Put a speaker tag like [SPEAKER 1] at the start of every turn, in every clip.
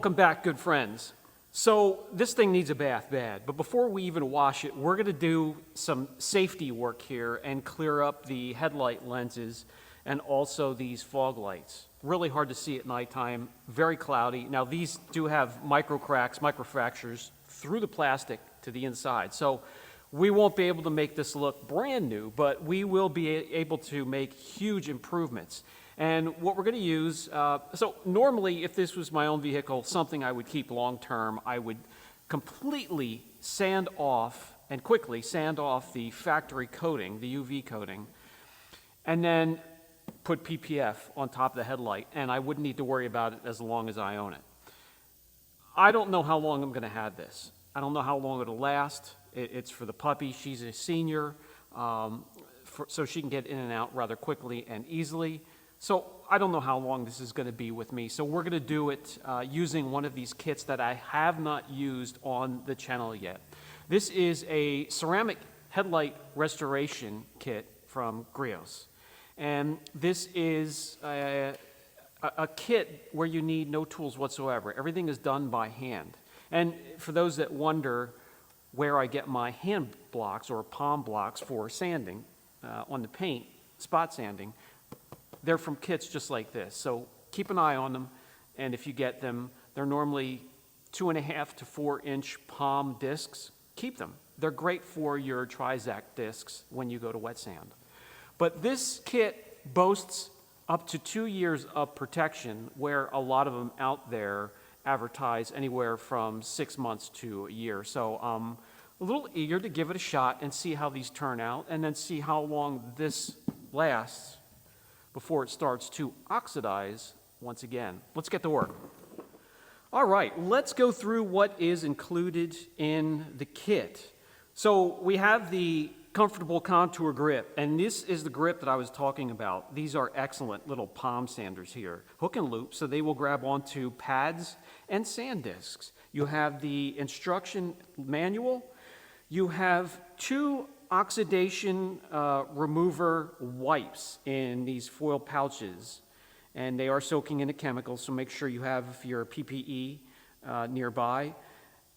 [SPEAKER 1] welcome back, good friends. So this thing needs a bath bad, but before we even wash it, we're gonna do some safety work here and clear up the headlight lenses and also these fog lights. Really hard to see at nighttime, very cloudy. Now these do have micro cracks, micro fractures through the plastic to the inside. So we won't be able to make this look brand new, but we will be able to make huge improvements. And what we're going to use, so normally if this was my own vehicle, something I would keep long term, I would completely sand off and quickly sand off the factory coating, the UV coating, and then put PPF on top of the headlight, and I wouldn't need to worry about it as long as I own it. I don't know how long I'm going to have this. I don't know how long it'll last. It's for the puppy. She's a senior, so she can get in and out rather quickly and easily. So I don't know how long this is going to be with me. So we're going to do it using one of these kits that I have not used on the channel yet. This is a ceramic headlight restoration kit from Griots. And this is a kit where you need no tools whatsoever. Everything is done by hand. And for those that wonder where I get my hand blocks or palm blocks for sanding on the paint, spot sanding, they're from kits just like this. So keep an eye on them, and if you get them, they're normally 2.5 to 4 inch palm discs. Keep them. They're great for your Trizact discs when you go to wet sand. But this kit boasts up to 2 years of protection, where a lot of them out there advertise anywhere from 6 months to a year. So I'm a little eager to give it a shot and see how these turn out, and then see how long this lasts before it starts to oxidize once again. Let's get to work. All right, let's go through what is included in the kit. So we have the comfortable contour grip, and this is the grip that I was talking about. These are excellent little palm sanders here. Hook and loop, so they will grab onto pads and sand discs. You have the instruction manual. You have 2 oxidation remover wipes in these foil pouches, and they are soaking in a chemical, so make sure you have your PPE nearby.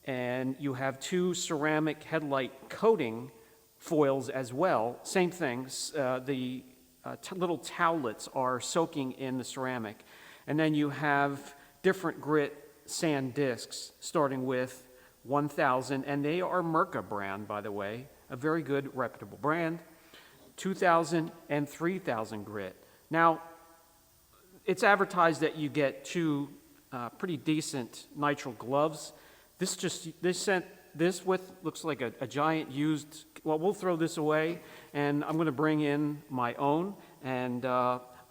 [SPEAKER 1] And you have 2 ceramic headlight coating foils as well. Same things, the little towelettes are soaking in the ceramic. And then you have different grit sand discs, starting with 1000, and they are Mirka brand, by the way. A very good, reputable brand, 2,000 and 3,000 grit. Now, it's advertised that you get 2 pretty decent nitrile gloves. This with looks like a giant used. Well, we'll throw this away, and I'm going to bring in my own. And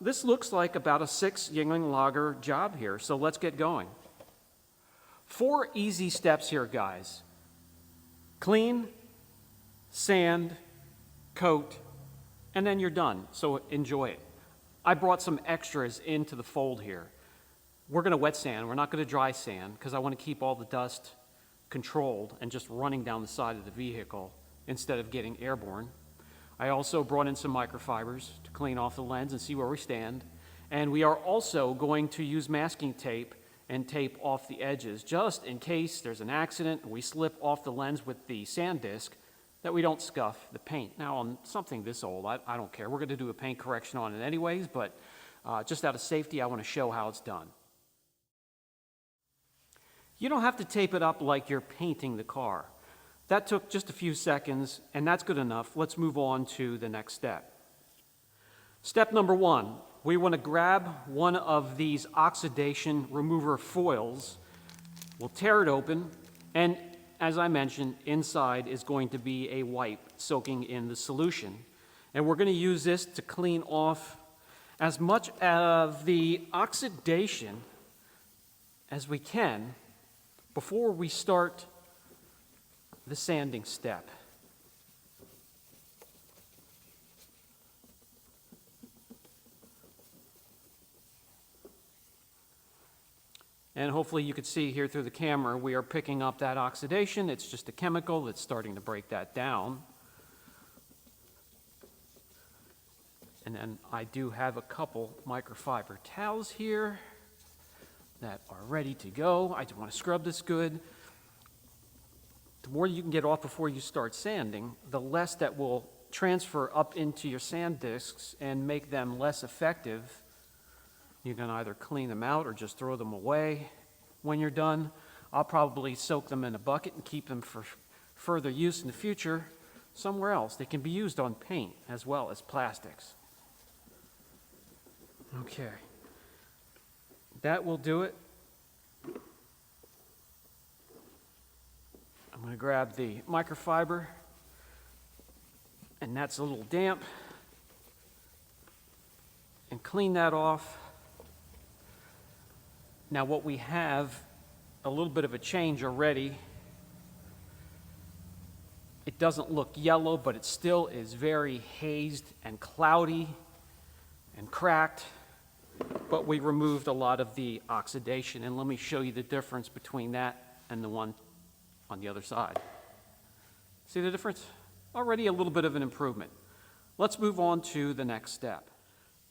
[SPEAKER 1] this looks like about a 6 Yingling Lager job here. So let's get going. 4 easy steps here, guys. Clean, sand, coat, and then you're done. So enjoy it. I brought some extras into the fold here. We're going to wet sand. We're not going to dry sand because I want to keep all the dust controlled and just running down the side of the vehicle instead of getting airborne. I also brought in some microfibers to clean off the lens and see where we stand. And we are also going to use masking tape and tape off the edges just in case there's an accident and we slip off the lens with the sand disc, that we don't scuff the paint. Now, on something this old, I don't care. We're going to do a paint correction on it anyways, but just out of safety, I want to show how it's done. You don't have to tape it up like you're painting the car. That took just a few seconds, and that's good enough. Let's move on to the next step. Step number 1, we want to grab one of these oxidation remover foils. We'll tear it open, and as I mentioned, inside is going to be a wipe soaking in the solution. And we're going to use this to clean off as much of the oxidation as we can before we start the sanding step. And hopefully you can see here through the camera, we are picking up that oxidation. It's just a chemical that's starting to break that down. And then I do have a couple microfiber towels here. that are ready to go. I just want to scrub this good. The more you can get off before you start sanding, the less that will transfer up into your sand discs and make them less effective. You can either clean them out or just throw them away when you're done. I'll probably soak them in a bucket and keep them for further use in the future somewhere else. They can be used on paint as well as plastics. Okay, that will do it. I'm going to grab the microfiber, and that's a little damp, and clean that off. Now what we have, a little bit of a change already. It doesn't look yellow, but it still is very hazed and cloudy and cracked. But we removed a lot of the oxidation, and let me show you the difference between that and the one on the other side. See the difference? Already a little bit of an improvement. Let's move on to the next step.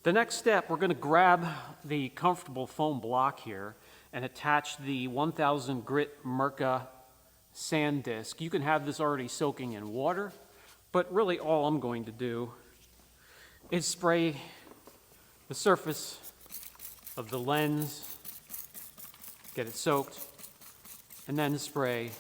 [SPEAKER 1] The next step, we're going to grab the comfortable foam block here and attach the 1000 grit Mirka sand disc. You can have this already soaking in water, but really all I'm going to do is spray the surface of the lens, get it soaked, and then spray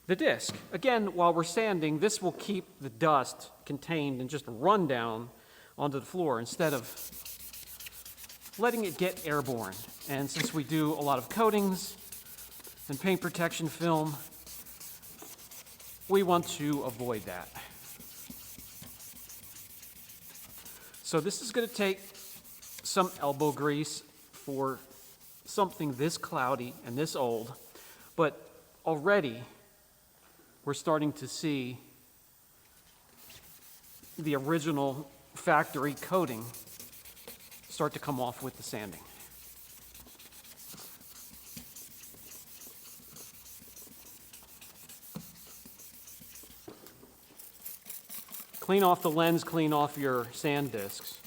[SPEAKER 1] the disc. Again, while we're sanding, this will keep the dust contained and just run down onto the floor instead of letting it get airborne. And since we do a lot of coatings and paint protection film, we want to avoid that. So this is going to take some elbow grease for something this cloudy and this old, but already we're starting to see the original factory coating start to come off with the sanding. Clean off the lens, clean off your sand discs.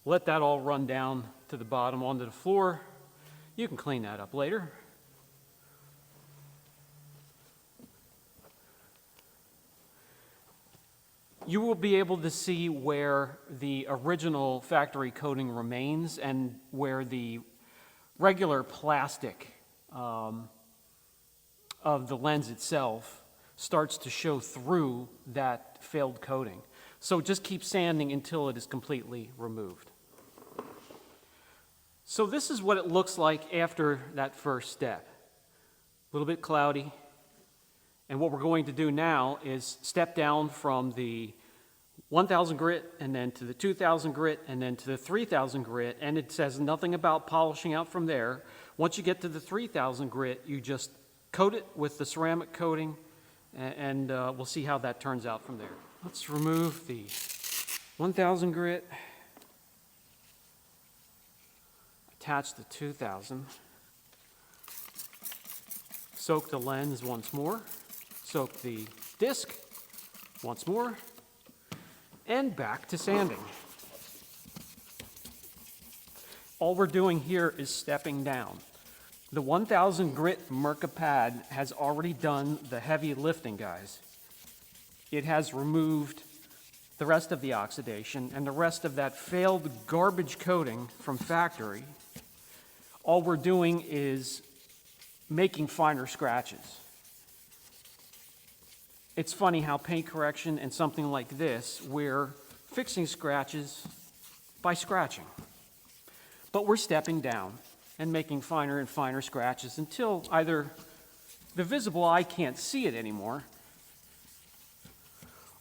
[SPEAKER 1] Let that all run down to the bottom onto the floor. You can clean that up later. You will be able to see where the original factory coating remains and where the regular plastic of the lens itself starts to show through that failed coating. So just keep sanding until it is completely removed. So this is what it looks like after that first step. A little bit cloudy. And what we're going to do now is step down from the 1000 grit and then to the 2000 grit and then to the 3000 grit, and it says nothing about polishing out from there. Once you get to the 3000 grit, you just coat it with the ceramic coating, and we'll see how that turns out from there. Let's remove the 1000 grit, attach the 2000, soak the lens once more, soak the disc once more, and back to sanding. All we're doing here is stepping down. The 1000 grit Mirka pad has already done the heavy lifting, guys. It has removed the rest of the oxidation and the rest of that failed garbage coating from factory. All we're doing is making finer scratches. It's funny how paint correction and something like this, we're fixing scratches by scratching. But we're stepping down and making finer and finer scratches until either the visible eye can't see it anymore,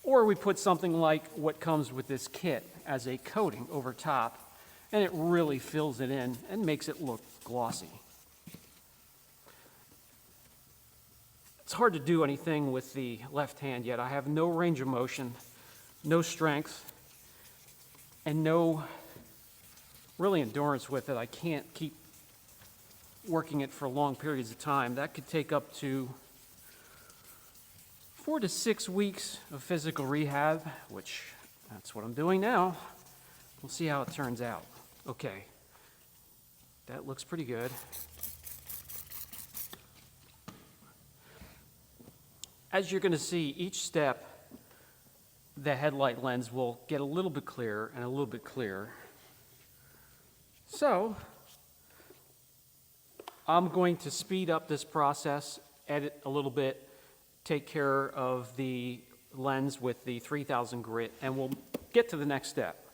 [SPEAKER 1] or we put something like what comes with this kit as a coating over top, and it really fills it in and makes it look glossy. It's hard to do anything with the left hand yet. I have no range of motion, no strength, and no really endurance with it. I can't keep working it for long periods of time. That could take up to 4 to 6 weeks of physical rehab, which that's what I'm doing now. We'll see how it turns out. Okay, that looks pretty good. As you're going to see, each step, the headlight lens will get a little bit clearer and a little bit clearer. So, I'm going to speed up this process, edit a little bit, take care of the lens with the 3000 grit, and we'll get to the next step.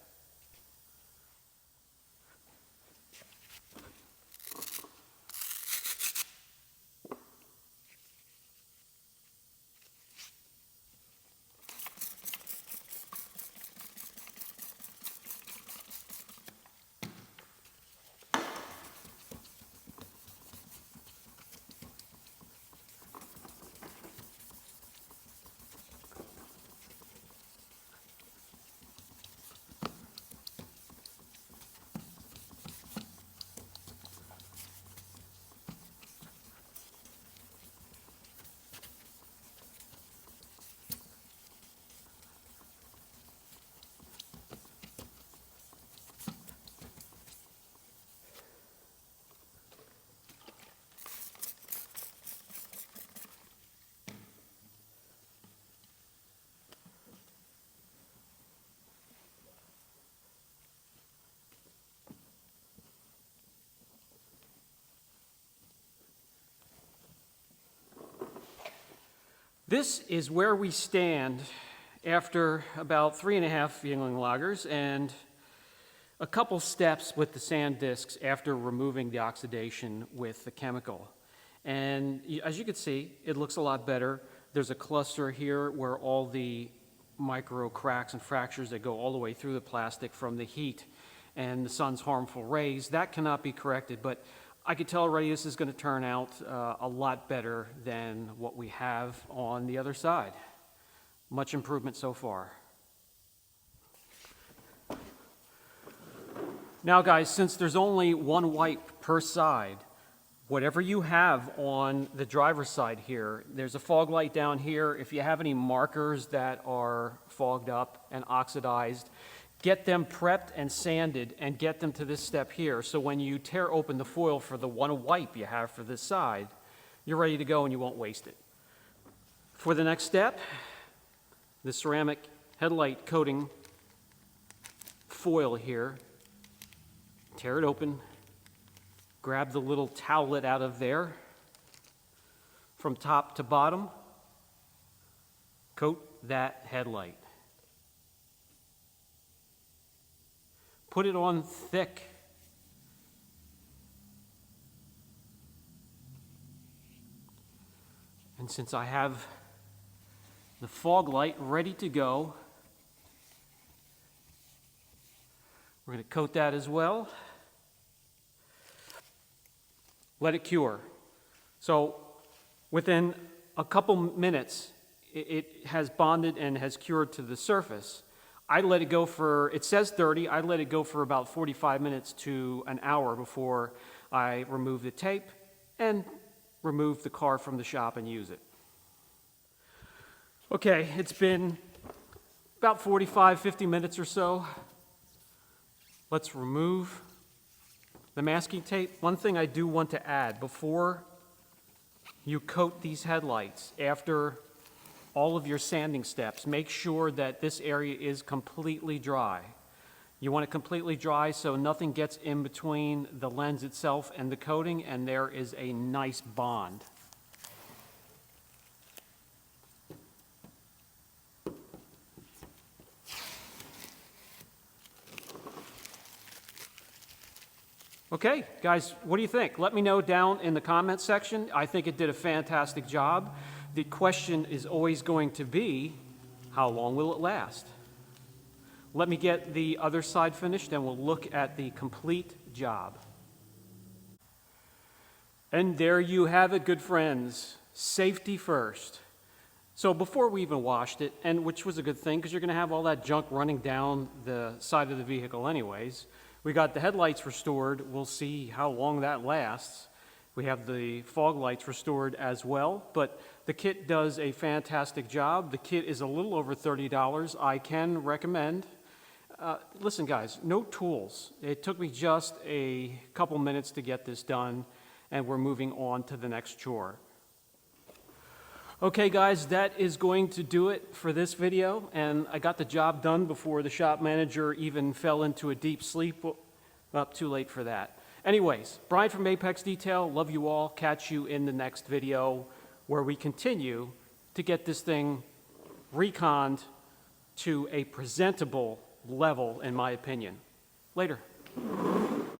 [SPEAKER 1] This is where we stand after about 3.5 Yingling lagers and a couple steps with the sand discs after removing the oxidation with the chemical. And as you can see, it looks a lot better. There's a cluster here where all the micro cracks and fractures that go all the way through the plastic from the heat and the sun's harmful rays, that cannot be corrected. But I could tell already this is going to turn out a lot better than what we have on the other side. Much improvement so far. Now guys, since there's only one wipe per side, whatever you have on the driver's side here, there's a fog light down here. If you have any markers that are fogged up and oxidized, get them prepped and sanded and get them to this step here. So when you tear open the foil for the one wipe you have for this side, you're ready to go and you won't waste it. For the next step, the ceramic headlight coating foil here, tear it open, grab the little towelette out of there, from top to bottom, coat that headlight. Put it on thick. And since I have the fog light ready to go, we're going to coat that as well. Let it cure. So within a couple minutes, it has bonded and has cured to the surface. I let it go for, it says 30, I let it go for about 45 minutes to an hour before I remove the tape and remove the car from the shop and use it. Okay, it's been about 45, 50 minutes or so. Let's remove the masking tape. One thing I do want to add, before you coat these headlights, after all of your sanding steps, make sure that this area is completely dry. You want it completely dry so nothing gets in between the lens itself and the coating, and there is a nice bond. Okay, guys, what do you think? Let me know down in the comments section. I think it did a fantastic job. The question is always going to be, how long will it last? Let me get the other side finished and we'll look at the complete job. And there you have it, good friends. Safety first. So before we even washed it, and which was a good thing because you're going to have all that junk running down the side of the vehicle anyways, we got the headlights restored. We'll see how long that lasts. We have the fog lights restored as well, but the kit does a fantastic job. The kit is a little over $30. I can recommend Listen, guys, no tools. It took me just a couple minutes to get this done, and we're moving on to the next chore. Okay, guys, that is going to do it for this video, and I got the job done before the shop manager even fell into a deep sleep. Well, too late for that. Anyways, Brian from Apex Detail, love you all. Catch you in the next video where we continue to get this thing reconned to a presentable level, in my opinion. Later.